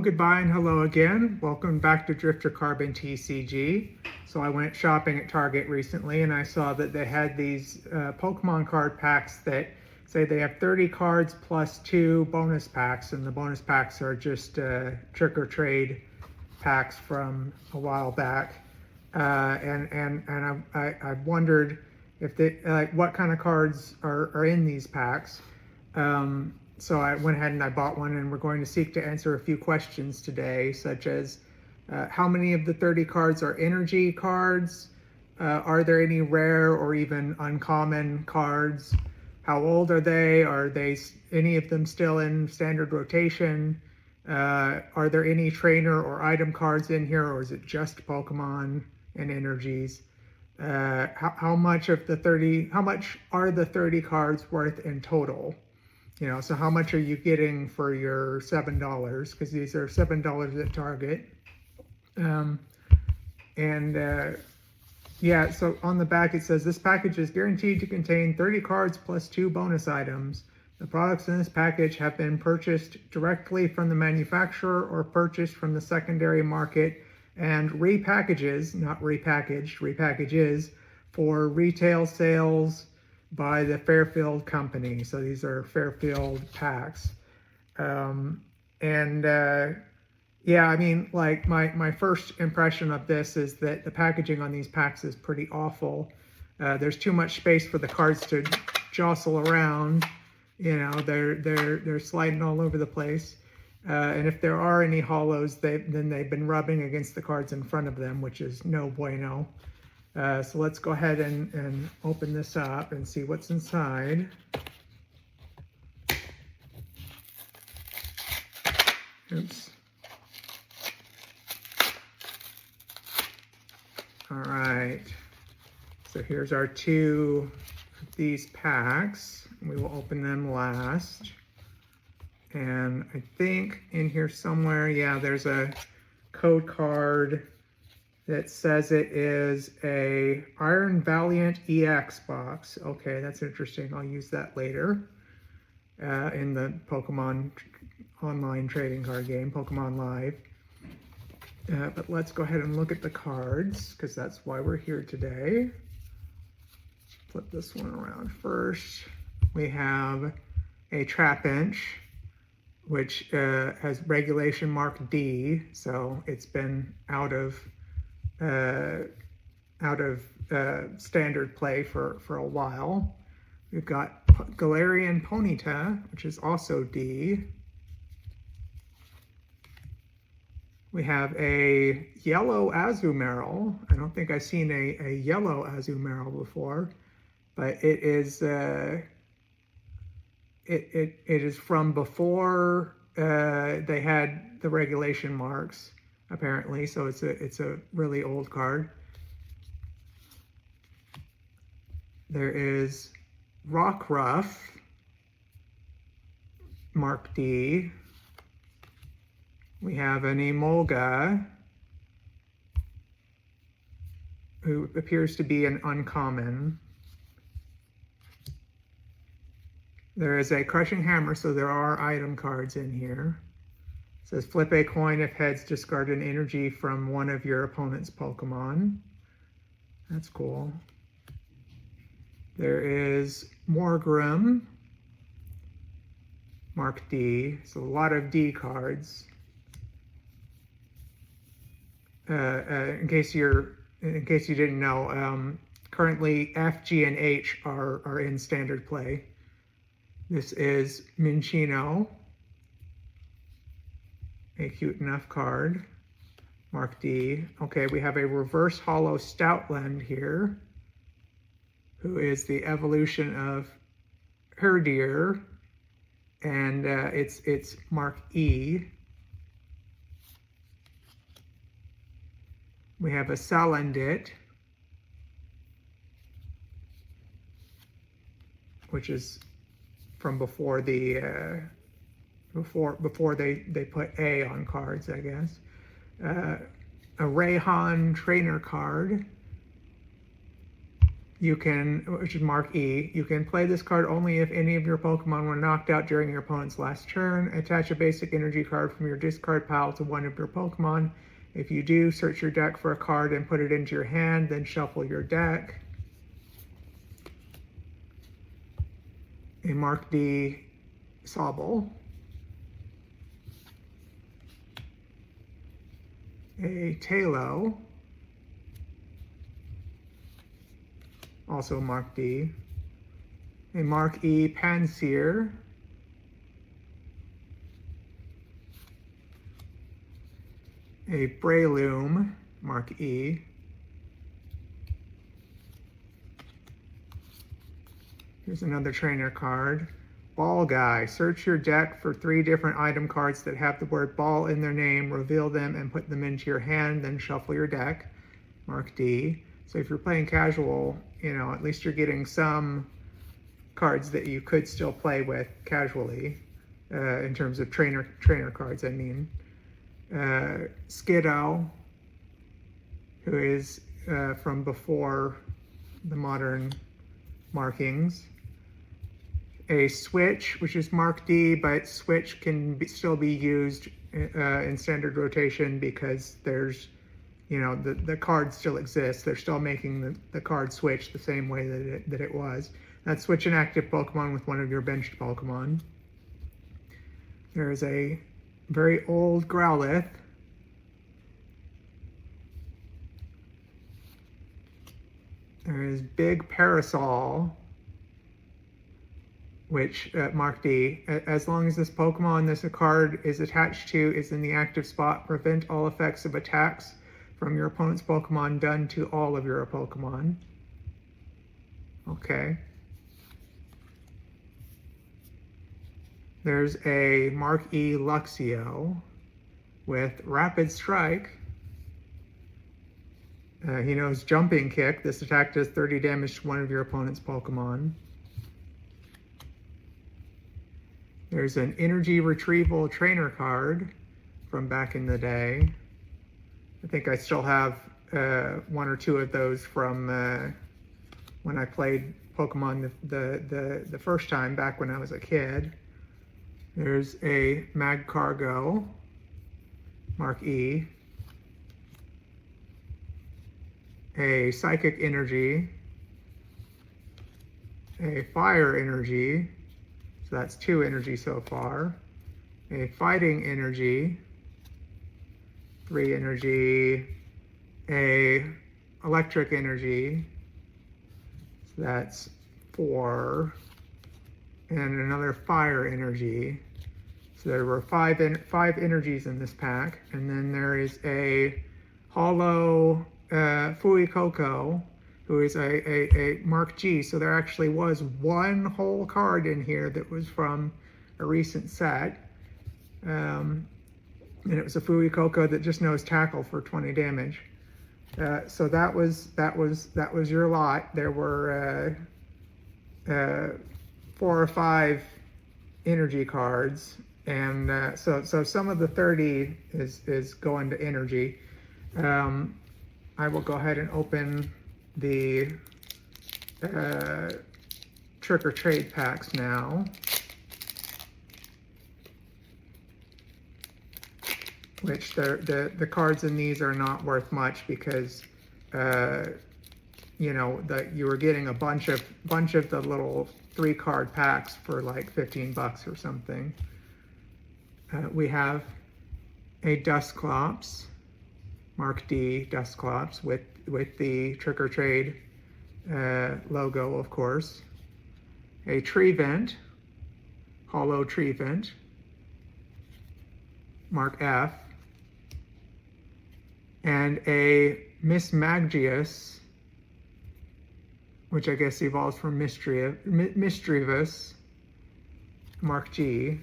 goodbye and hello again. Welcome back to Drifter Carbon TCG. So I went shopping at Target recently and I saw that they had these Pokemon card packs that say they have 30 cards plus 2 bonus packs, and the bonus packs are just trick or trade packs from a while back. And I wondered if they what kind of cards are in these packs. So I went ahead and I bought one, and we're going to seek to answer a few questions today, such as how many of the 30 cards are energy cards? Are there any rare or even uncommon cards? How old are they? Are they any of them still in standard rotation? Are there any trainer or item cards in here, or is it just Pokemon and energies? How much are the 30 cards worth in total? You know, so how much are you getting for your $7? Because these are $7 at Target. Yeah, so on the back it says, this package is guaranteed to contain 30 cards plus 2 bonus items. The products in this package have been purchased directly from the manufacturer or purchased from the secondary market and repackages, not repackaged, repackages for retail sales by the Fairfield company. So these are Fairfield packs. Yeah, I mean, like my first impression of this is that the packaging on these packs is pretty awful. There's too much space for the cards to jostle around. You know, they're sliding all over the place. And if there are any hollows, then they've been rubbing against the cards in front of them, which is no bueno. So let's go ahead and open this up and see what's inside. Oops. All right. So here's our 2 of these packs. We will open them last. And I think in here somewhere, yeah, there's a code card that says it is a Iron Valiant EX box. Okay, that's interesting. I'll use that later in the Pokemon online trading card game, Pokemon Live. But let's go ahead and look at the cards, because that's why we're here today. Flip this one around first. We have a Trapinch, which has regulation mark D, so it's been out of standard play for a while. We've got Galarian Ponyta, which is also D. We have a yellow Azumarill. I don't think I've seen a yellow Azumarill before, but it is it is from before they had the regulation marks, apparently, so it's a really old card. There is Rockruff, mark D. We have an Emolga, who appears to be an uncommon. There is a Crushing Hammer, so there are item cards in here. It says flip a coin, if heads, discard an energy from one of your opponent's Pokemon. That's cool. There is Morgrem, mark D, so a lot of D cards. In case you didn't know, currently F, G, and H are in standard play. This is Minchino, a cute enough card, mark D. Okay, we have a reverse hollow Stoutland here, who is the evolution of Herdier, and it's mark E. We have a Salandit, which is from before the before they put A on cards, I guess. A Rayhan trainer card. which is Mark E, you can play this card only if any of your Pokemon were knocked out during your opponent's last turn. Attach a basic energy card from your discard pile to one of your Pokemon. If you do, search your deck for a card and put it into your hand, then shuffle your deck. A Mark D Sobble. A Talo. Also Mark D. A Mark E Panseer. A Breloom, Mark E. Here's another trainer card. Ball Guy. Search your deck for 3 different item cards that have the word ball in their name, reveal them, and put them into your hand, then shuffle your deck, Mark D. So if you're playing casual, at least you're getting some cards that you could still play with casually, in terms of trainer cards, I mean. Skiddo, who is from before the modern markings. A Switch, which is Mark D, but Switch can still be used in standard rotation because there's, the card still exists. They're still making the card Switch the same way that it was. That's switch an active Pokemon with one of your benched Pokemon. There's a very old Growlithe. There is Big Parasol, which Mark D. As long as this Pokemon this card is attached to is in the active spot, prevent all effects of attacks from your opponent's Pokemon done to all of your Pokemon. Okay. There's a Mark E Luxio with Rapid Strike. He knows Jumping Kick. This attack does 30 damage to one of your opponent's Pokemon. There's an Energy Retrieval Trainer card from back in the day. I think I still have 1 or 2 of those from when I played Pokemon the first time back when I was a kid. There's a Magcargo, Mark E. A Psychic Energy. A Fire Energy. So that's 2 energy so far. A Fighting Energy. 3 energy. A Electric Energy. So that's 4. And another Fire Energy. So there were 5 energies in this pack. And then there is a Hollow Fuecoco, who is a Mark G. So there actually was 1 whole card in here that was from a recent set. And it was a Fuecoco that just knows Tackle for 20 damage. So that was your lot. There were 4 or 5 energy cards, and so some of the 30 is going to energy. I will go ahead and open the Trick or Trade packs now, which the cards in these are not worth much because you were getting a bunch of the little 3-card packs for like $15 or something. We have a Dusclops, Mark D Dusclops with the Trick or Trade logo, of course. A Treevent, Hollow Treevent, Mark F. And a Mismagius, which I guess evolves from Misdreavus, Mark G.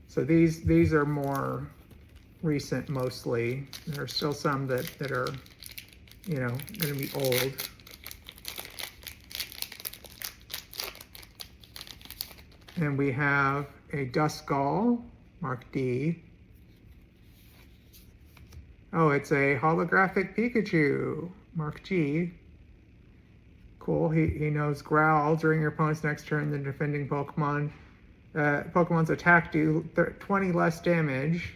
So these are more recent mostly. There are still some that are, going to be old. And we have a Duskull, Mark D. Oh, it's a holographic Pikachu, Mark G. cool. He knows Growl. During your opponent's next turn, the defending Pokemon's attack do 20 less damage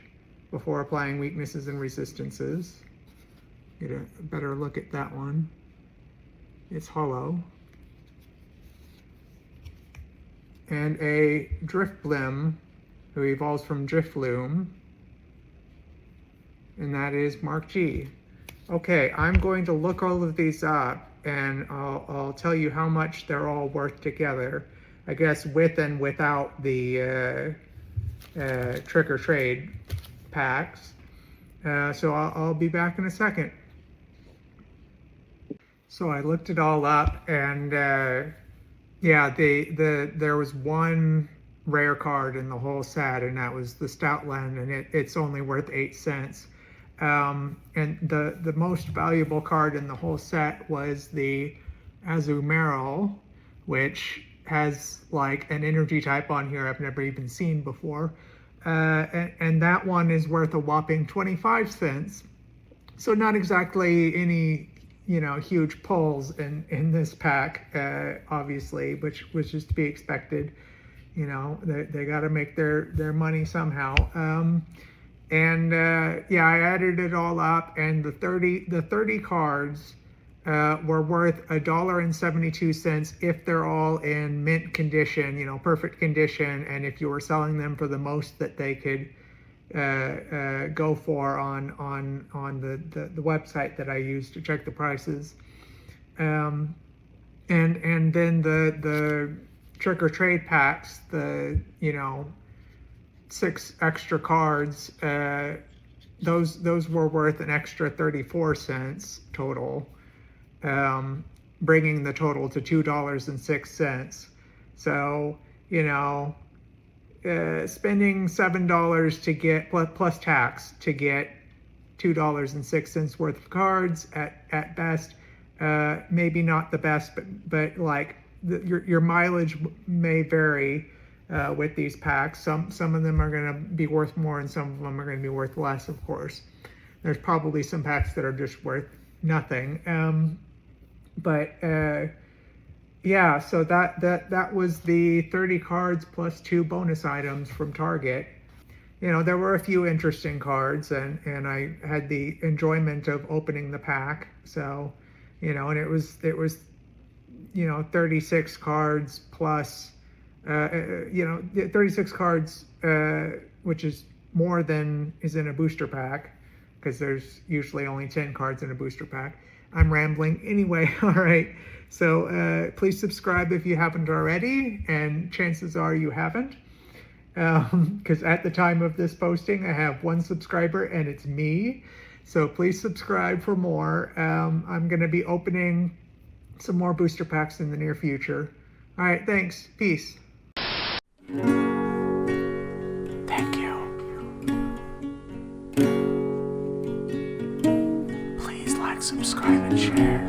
before applying weaknesses and resistances. Get a better look at that one. It's hollow. And a Drifblim, who evolves from Drifloom, and that is Mark G. Okay, I'm going to look all of these up, and I'll tell you how much they're all worth together. I guess with and without the trick or trade packs. So I'll be back in a second. So I looked it all up, and yeah, there was one rare card in the whole set, and that was the Stoutland, and it's only worth 8 cents. And the most valuable card in the whole set was the Azumarill, which has like an energy type on here I've never even seen before. And that one is worth a whopping 25 cents. So not exactly any, huge pulls in this pack, obviously, which was just to be expected. They got to make their money somehow. Yeah, I added it all up, and the 30 cards were worth $1.72 if they're all in mint condition, perfect condition, and if you were selling them for the most that they could go for on the website that I used to check the prices. And then the trick or trade packs, the 6 extra cards, those were worth an extra 34 cents total, bringing the total to $2.06. So, spending $7 to get, plus tax, to get $2.06 worth of cards at best, maybe not the best, but like your mileage may vary with these packs. Some of them are going to be worth more, and some of them are going to be worth less, of course. There's probably some packs that are just worth nothing. Yeah, so that was the 30 cards plus 2 bonus items from Target. There were a few interesting cards, and I had the enjoyment of opening the pack. So, and it was 36 cards plus 36 cards, which is more than is in a booster pack, because there's usually only 10 cards in a booster pack. I'm rambling anyway. All right, so please subscribe if you haven't already, and chances are you haven't, because at the time of this posting I have 1 subscriber, and it's me. So please subscribe for more. I'm going to be opening some more booster packs in the near future. All right, thanks. Peace. Thank you. Please like, subscribe, and share.